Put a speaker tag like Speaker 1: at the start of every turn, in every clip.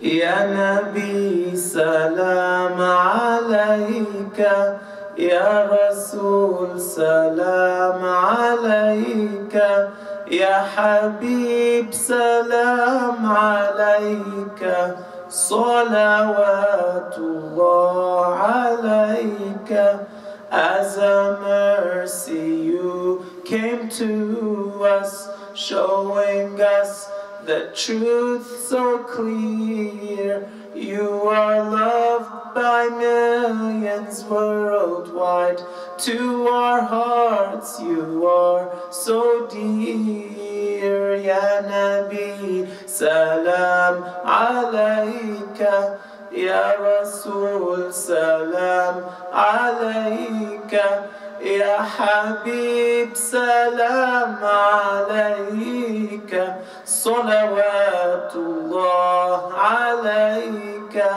Speaker 1: Ya Nabi salam alayka, Ya Rasul salam alayka, Ya Habib salam alayka, salawatullah alayka. As a mercy you came to us, showing us the truth so clear. You are loved by millions worldwide. To our hearts you are so dear. Ya Nabi salam alayka, Ya Rasul salam alayka, Ya Habib salam alayka, salawatullah alayka.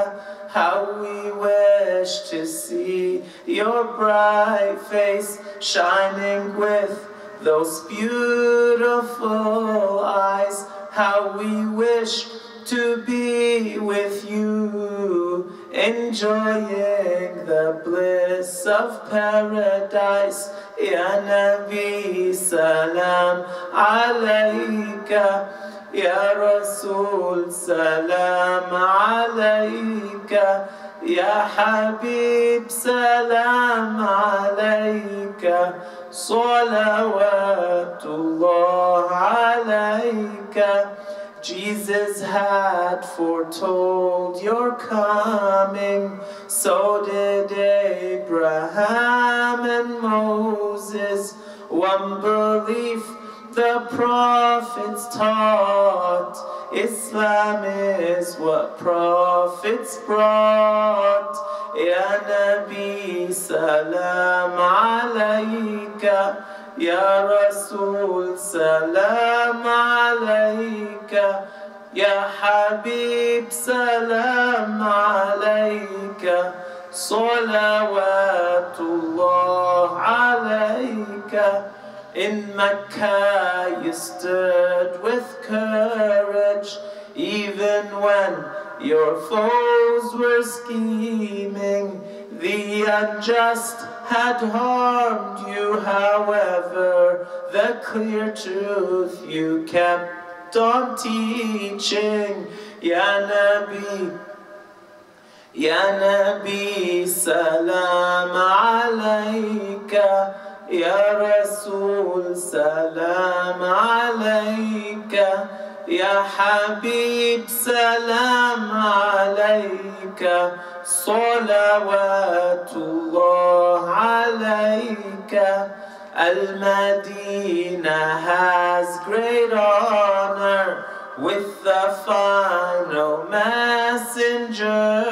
Speaker 1: How we wish to see your bright face shining with those beautiful eyes. How we wish to be with you, enjoying the bliss of paradise. Ya Nabi salam alayka, Ya Rasul salam alayka, Ya Habib salam alayka, salawatullah alayka. Jesus had foretold your coming, so did Abraham and Moses. One belief the prophets taught, Islam is what prophets brought. Ya Nabi salam alayka, Ya Rasul salam alayka, Ya Habib salam alayka, salawatullah alayka. In Mecca you stood with courage, even when your foes were scheming. The unjust had harmed you, however, the clear truth you kept on teaching. Ya Nabi salam alayka, Ya Rasul salam alayka, Ya Habib salam alayka, salawatullah alayka. Al-Madinah has great honor with the final messenger.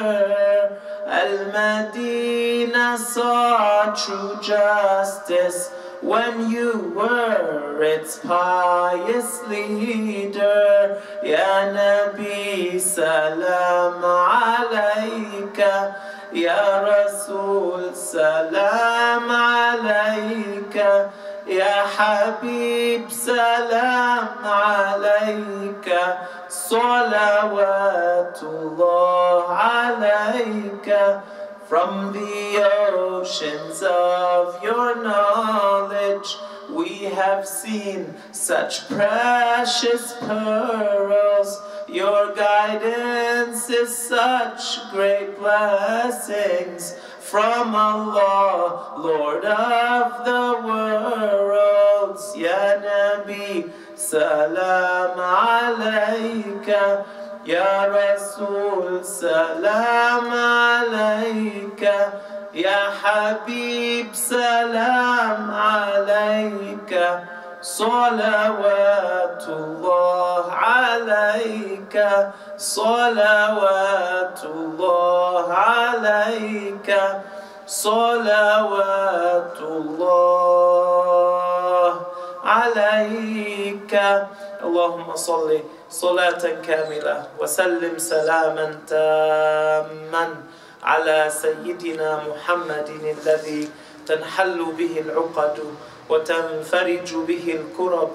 Speaker 1: Al-Madinah saw true justice when you were its pious leader. Ya Nabi salam alayka, Ya Rasul salam alayka, Ya Habib salam alayka, salawatullah alayka. From the oceans of your knowledge we have seen such precious pearls. Your guidance is such great blessings from Allah, Lord of the worlds. Ya Nabi salam alayka, Ya Rasul salam alayka, Ya Habib salam alayka, salawatullah alayka, salawatullah alayka, salawatullah alayka. Allahumma salli salatan kamila wa sallim salaman tamman ala sayyidina Muhammadin alladhi تنحل به العقد وتنفرج به الكرب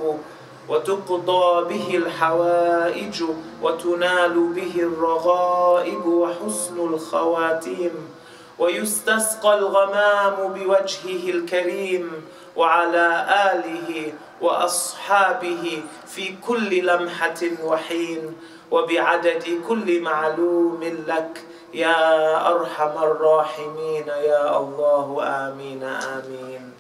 Speaker 1: وتقضى به الحوائج وتنال به الرغائب وحسن الخواتيم، ويستسقى الغمام بوجهه الكريم وعلى آله وأصحابه في كل لمحة وحين وبعدد كل معلوم لك يا أرحم الراحمين يا الله. آمين آمين.